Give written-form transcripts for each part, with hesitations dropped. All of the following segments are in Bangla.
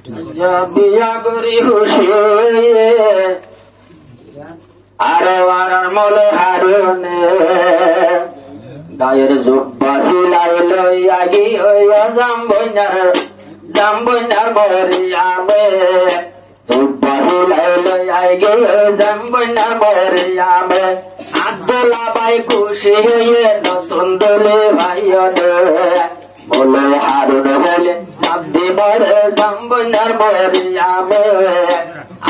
বিয়া করি খুশি আরে ওয়ারার মলে হারুনে গায়ের জুব্বা সিলাই লই আগি হইয়া জাম্বইনার মরিয়ামে জুব্বা সিলাই লই আগি জাম্বইনার মরিয়ামে আব্দুল্লাহ ভাই খুশি হইয়ে নতুন দলে ভাইয়নে বলে হারুন হলে নাবদি মরে জাম্বইনার মরিয়ামে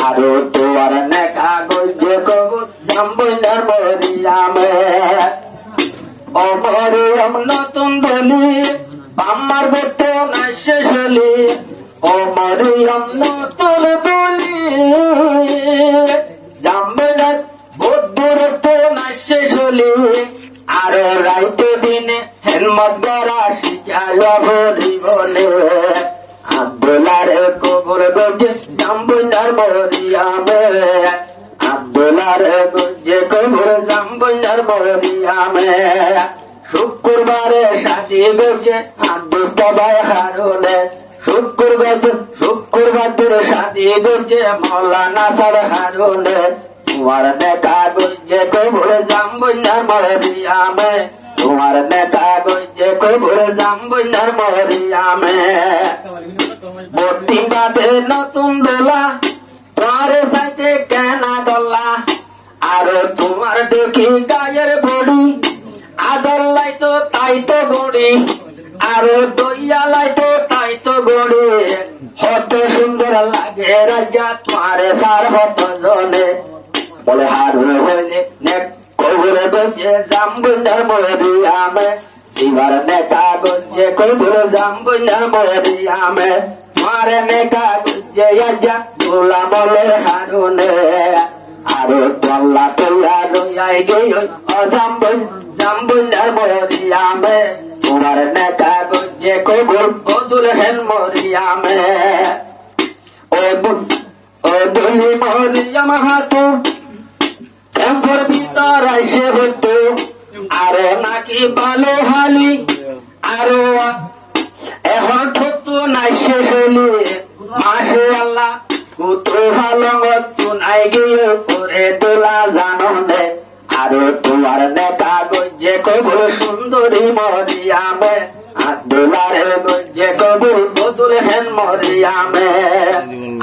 আরো তোয়ার নেকা গজ্জে কবু জাম্বইনার মরিয়ামে ও মরিয়ম নতুন দলি আমার গোটো না শেষ হলি ও মরিয়ম নতুন দলি জাম্বইনার বদ্ধুর তো না শেষ হলি আরো রাইতে দিনে হেলমত গড়া শিখাল ভরিবনে আব্দুল্লাহর কবর গজে জাম্বইনার মরিয়ামে আব্দুল্লাহর গজে কবর জাম্বইনার মরিয়ামে শুক্রবারে শাদি গজে আব্দুল্লাহ হারুনে শুক্রবার শাদি গজে মৌলানা সার হারুনে তোমার নেতা গজে কবর জাম্বইনার মরিয়ামে তোমার নেতা গজে কবর জাম্বইনার মরিয়ামে বর্তি বাদে নতুন দোলা তোমার সাইতে কেনা দোলা আর তোমার দেখি গায়ের বড়ি আদর লাইতো তাই তো গড়ি আর দইয়া লাইতো তাই তো গড়ি হত সুন্দর লাগে রাজা তোমার সার হত জনে বলে হারুন হইলে নেক কবর গজে জাম্বইনার মরিয়ামে শিবার নেতা গজে কবর জাম্বইনার মরিয়ামে মারে নেকা গজে আজা গোলা বলে হারুনে আরো টল্লা টল্লা রইয়াই গই জাম্বইনার মরিয়ামে তোমার নেতা গজে কবর বদুল হেন মরিয়ামে ও দুলি মরিয়াম হাতু এম্পর ভিতর আইসে হতো আরো নাকি ভালো হালি আরো এখন ঠকতো নাই শেষ হলি মাসে আল্লাহ কুতো ভালো মতো নাই গিয়ে করে তোলা জানো নে আরো তোমার নেতা গজে কবর সুন্দরী মরিয়ামে আব্দুল্লাহর গজে কবর বদুল হেন মরিয়ামে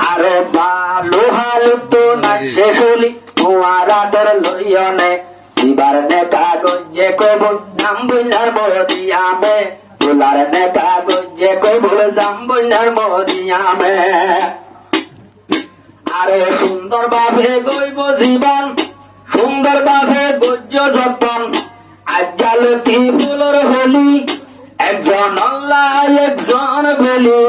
আরো ভালো হালি তো না শেষ হলি তোমার আদর লইয়নে শিবার নেতা গজে কবর জাম্বইনার মরিয়ামে তোলার নেতা গজে কবর জাম্বইনার মরিয়ামে আরে সুন্দর ভাবে গইব জীবন সুন্দর ভাবে গজ্য যতন আজ্জালতি ফুলর হলি একজন আল্লাহ একজন বলি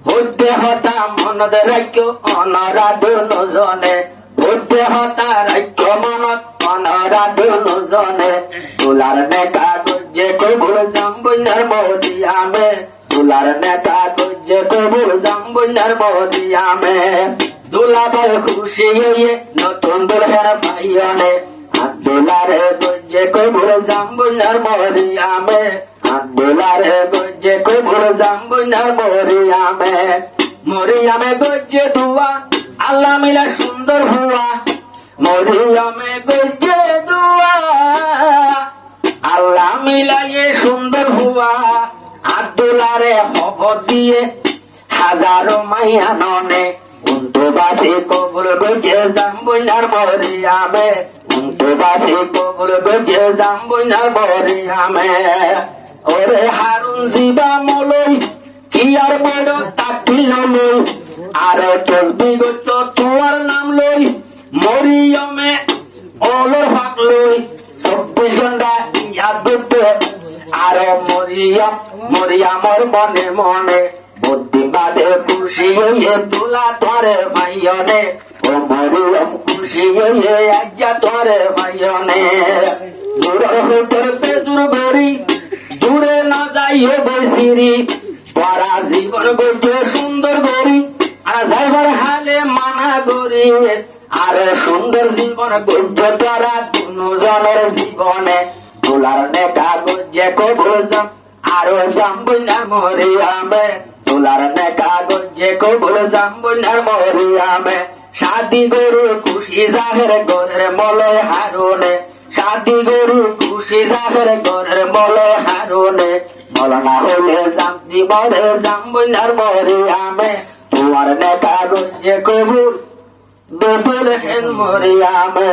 হইতে হতা মনত রাখ্য অনরাধন জনে হইতে হতা রাখ্য মনত অনরাধন জনে তোলার নেতা গজে কবর জাম্বইনার মরিয়ামে তোলার নেতা গজে কবর জাম্বইনার মরিয়ামে দুলাভাই খুশি হইয়ে নতুন দুলহের ভাইয়নে আব্দুল্লাহর গজে কবর জাম্বইনার মরিয়ামে আব্দুল্লাহর গজে কবর জাম্বইনার মরিয়ামে মরিয়ামে গজে দুয়া আল্লাহ মিলা সুন্দর হুয়া মরিয়ামে গজে দুয়া আল্লাহ মিলাইয়ে সুন্দর হুয়া আব্দুল্লাহরে খবর দিয়ে হাজারো মাইয়া ননে উন্তবাসী কবর গজে জাম্বইনার মরিয়ামে উন্তবাসী কবর গজে জাম্বইনার মরিয়ামে ওরে হারুন জিবা মলই কি আর বড় তাকিল লই আরে তসবি গচ্ছ তোমার নাম লই মরিয়মে ওলর হাক লই 24 ঘন্টা ইয়াদ করতে আর মরিয়ামর মনে মনে বুদ্ধি বাদে খুশি হইয়ে তোলা তোরে ভাইয়নে ও মরিয়ম খুশি হইয়ে আজ্ঞা তোরে ভাইয়নে দূরের হইতের পেজুর গড়ি দূরে না যাইয়ে বৈশিরি পরা জীবন গড়ে সুন্দর গড়ি আর যাইবার হালে মানা গড়ি আর সুন্দর জীবন গড়ে তোরা দুজনের জীবনে তোলার নেতা গজে কবর আরো জাম্বইনার মরিয়ামে আব্দুলার নেকা গঞ্জে কবুল জাম্বুনার মরিয়ামে শাদি গরু খুশি জাহের গরের মলয় হারুনে শাদি গরু খুশি জাহের গরের মলয় হারুনে মলনা হলে জামতি বরে জাম্বুনার মরিয়ামে তোমার নেকা গঞ্জে কবুল দোদল হেন মরিয়ামে।